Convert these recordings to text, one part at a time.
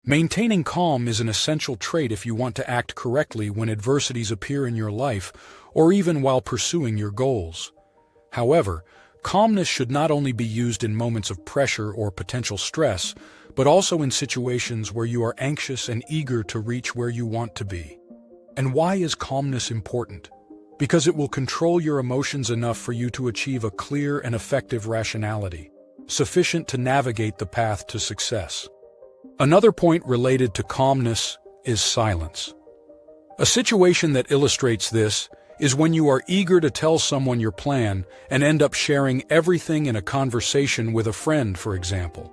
Maintaining calm is an essential trait if you want to act correctly when adversities appear in your life or even while pursuing your goals. However, calmness should not only be used in moments of pressure or potential stress, but also in situations where you are anxious and eager to reach where you want to be. And why is calmness important? Because it will control your emotions enough for you to achieve a clear and effective rationality, sufficient to navigate the path to success. Another point related to calmness is silence. A situation that illustrates this is when you are eager to tell someone your plan and end up sharing everything in a conversation with a friend, for example.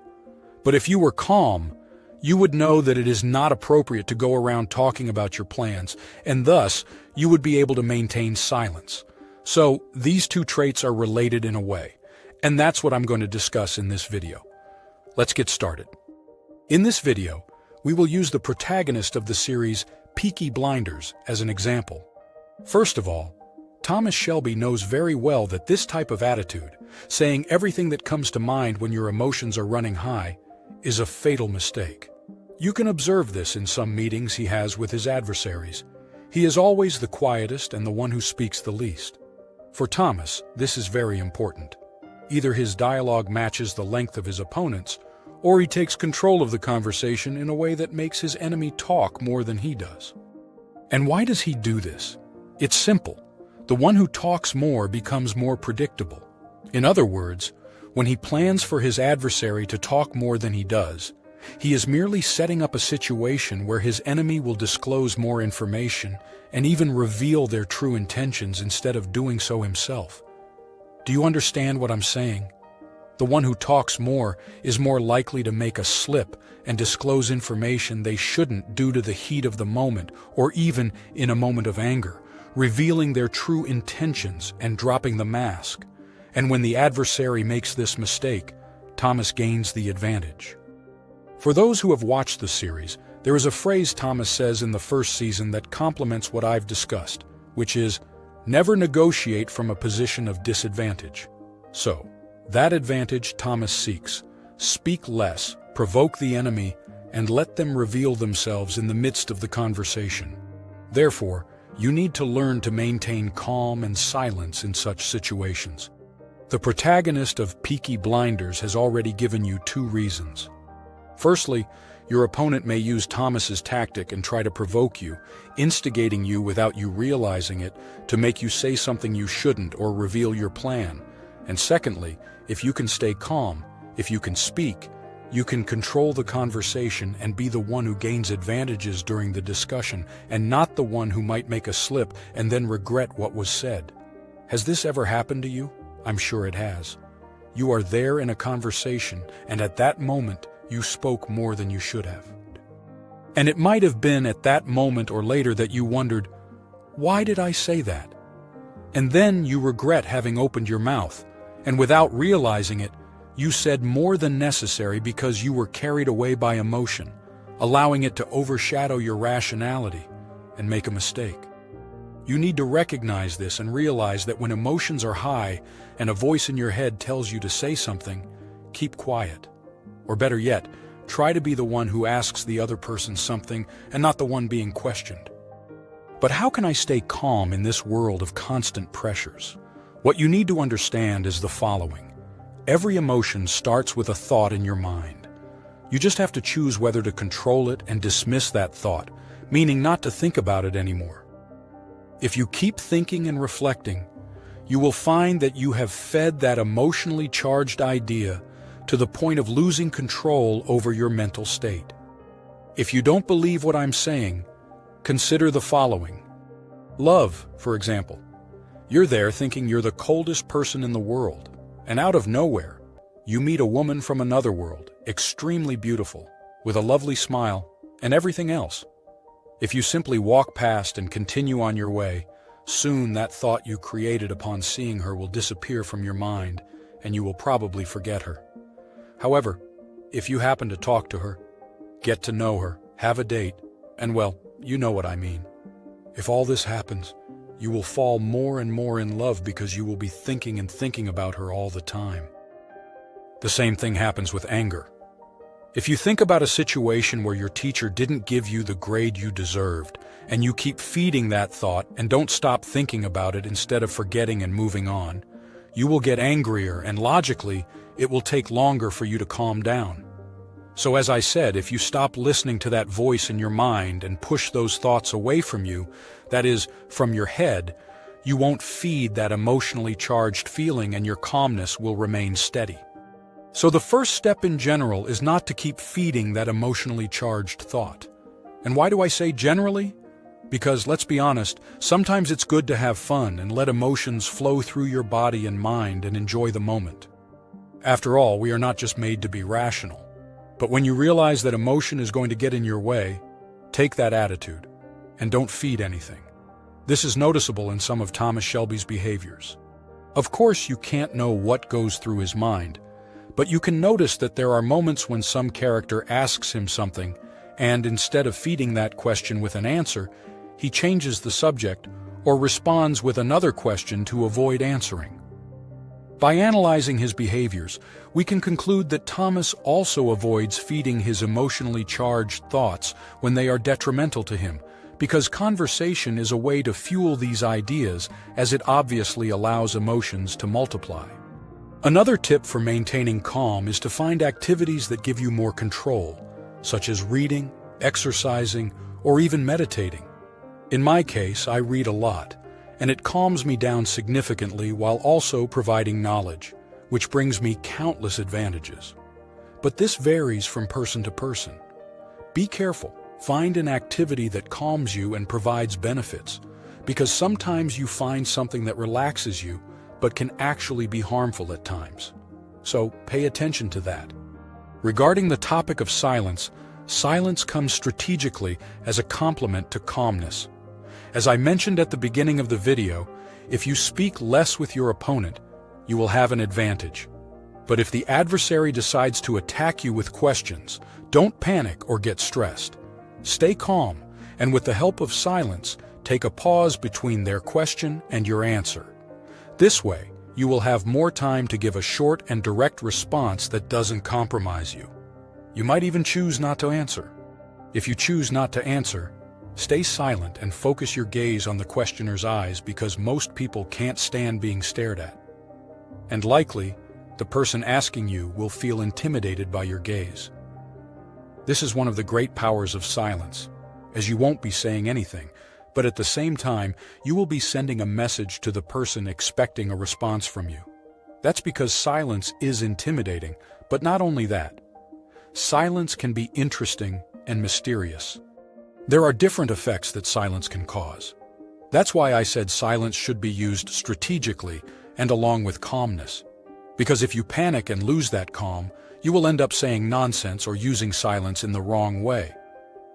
But if you were calm, you would know that it is not appropriate to go around talking about your plans, and thus you would be able to maintain silence. So these two traits are related in a way, and that's what I'm going to discuss in this video. Let's get started. In this video, we will use the protagonist of the series Peaky Blinders as an example. First of all, Thomas Shelby knows very well that this type of attitude, saying everything that comes to mind when your emotions are running high, is a fatal mistake. You can observe this in some meetings he has with his adversaries. He is always the quietest and the one who speaks the least. For Thomas, this is very important. Either his dialogue matches the length of his opponents, or he takes control of the conversation in a way that makes his enemy talk more than he does. And why does he do this? It's simple. The one who talks more becomes more predictable. In other words, when he plans for his adversary to talk more than he does, he is merely setting up a situation where his enemy will disclose more information and even reveal their true intentions instead of doing so himself. Do you understand what I'm saying? The one who talks more is more likely to make a slip and disclose information they shouldn't due to the heat of the moment or even in a moment of anger, revealing their true intentions and dropping the mask. And when the adversary makes this mistake, Thomas gains the advantage. For those who have watched the series, there is a phrase Thomas says in the first season that complements what I've discussed, which is, never negotiate from a position of disadvantage. So, that advantage Thomas seeks. Speak less, provoke the enemy, and let them reveal themselves in the midst of the conversation. Therefore, you need to learn to maintain calm and silence in such situations. The protagonist of Peaky Blinders has already given you two reasons. Firstly, your opponent may use Thomas's tactic and try to provoke you, instigating you without you realizing it to make you say something you shouldn't or reveal your plan. And secondly, if you can stay calm, if you can speak, you can control the conversation and be the one who gains advantages during the discussion and not the one who might make a slip and then regret what was said. Has this ever happened to you? I'm sure it has. You are there in a conversation, and at that moment, you spoke more than you should have. And it might have been at that moment or later that you wondered, why did I say that? And then you regret having opened your mouth, and without realizing it, you said more than necessary because you were carried away by emotion, allowing it to overshadow your rationality and make a mistake. You need to recognize this and realize that when emotions are high and a voice in your head tells you to say something, keep quiet. Or better yet, try to be the one who asks the other person something and not the one being questioned. But how can I stay calm in this world of constant pressures? What you need to understand is the following. Every emotion starts with a thought in your mind. You just have to choose whether to control it and dismiss that thought, meaning not to think about it anymore. If you keep thinking and reflecting, you will find that you have fed that emotionally charged idea to the point of losing control over your mental state. If you don't believe what I'm saying, consider the following. Love, for example. You're there thinking you're the coldest person in the world, and out of nowhere, you meet a woman from another world, extremely beautiful, with a lovely smile, and everything else. If you simply walk past and continue on your way, soon that thought you created upon seeing her will disappear from your mind, and you will probably forget her. However, if you happen to talk to her, get to know her, have a date, and well, you know what I mean. If all this happens, you will fall more and more in love because you will be thinking and thinking about her all the time. The same thing happens with anger. If you think about a situation where your teacher didn't give you the grade you deserved, and you keep feeding that thought and don't stop thinking about it instead of forgetting and moving on, you will get angrier, and logically, it will take longer for you to calm down. So as I said, if you stop listening to that voice in your mind and push those thoughts away from you, that is, from your head, you won't feed that emotionally charged feeling and your calmness will remain steady. So the first step in general is not to keep feeding that emotionally charged thought. And why do I say generally? Because, let's be honest, sometimes it's good to have fun and let emotions flow through your body and mind and enjoy the moment. After all, we are not just made to be rational. But when you realize that emotion is going to get in your way, take that attitude and don't feed anything. This is noticeable in some of Thomas Shelby's behaviors. Of course, you can't know what goes through his mind, but you can notice that there are moments when some character asks him something, and instead of feeding that question with an answer, he changes the subject or responds with another question to avoid answering. By analyzing his behaviors, we can conclude that Thomas also avoids feeding his emotionally charged thoughts when they are detrimental to him, because conversation is a way to fuel these ideas, as it obviously allows emotions to multiply. Another tip for maintaining calm is to find activities that give you more control, such as reading, exercising, or even meditating. In my case, I read a lot, and it calms me down significantly while also providing knowledge, which brings me countless advantages. But this varies from person to person. Be careful. Find an activity that calms you and provides benefits, because sometimes you find something that relaxes you, but can actually be harmful at times. So pay attention to that. Regarding the topic of silence, silence comes strategically as a complement to calmness. As I mentioned at the beginning of the video, if you speak less with your opponent, you will have an advantage. But if the adversary decides to attack you with questions, don't panic or get stressed. Stay calm, and with the help of silence, take a pause between their question and your answer. This way, you will have more time to give a short and direct response that doesn't compromise you. You might even choose not to answer. If you choose not to answer, stay silent and focus your gaze on the questioner's eyes, because most people can't stand being stared at. And likely, the person asking you will feel intimidated by your gaze. This is one of the great powers of silence, as you won't be saying anything, but at the same time, you will be sending a message to the person expecting a response from you. That's because silence is intimidating, but not only that. Silence can be interesting and mysterious. There are different effects that silence can cause. That's why I said silence should be used strategically and along with calmness. Because if you panic and lose that calm, you will end up saying nonsense or using silence in the wrong way.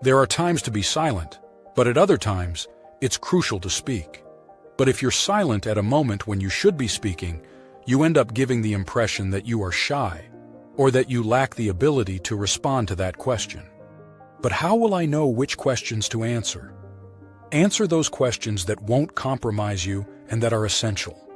There are times to be silent, but at other times, it's crucial to speak. But if you're silent at a moment when you should be speaking, you end up giving the impression that you are shy, or that you lack the ability to respond to that question. But how will I know which questions to answer? Answer those questions that won't compromise you and that are essential.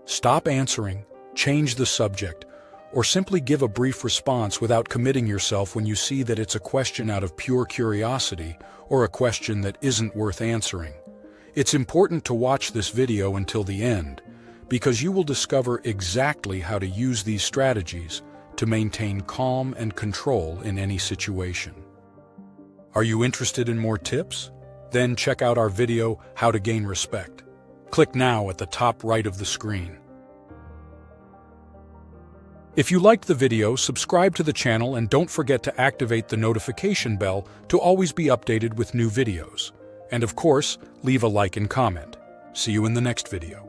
Stop answering, change the subject, or simply give a brief response without committing yourself when you see that it's a question out of pure curiosity or a question that isn't worth answering. It's important to watch this video until the end, because you will discover exactly how to use these strategies to maintain calm and control in any situation. Are you interested in more tips? Then check out our video, How to Gain Respect. Click now at the top right of the screen. If you liked the video, subscribe to the channel and don't forget to activate the notification bell to always be updated with new videos. And of course, leave a like and comment. See you in the next video.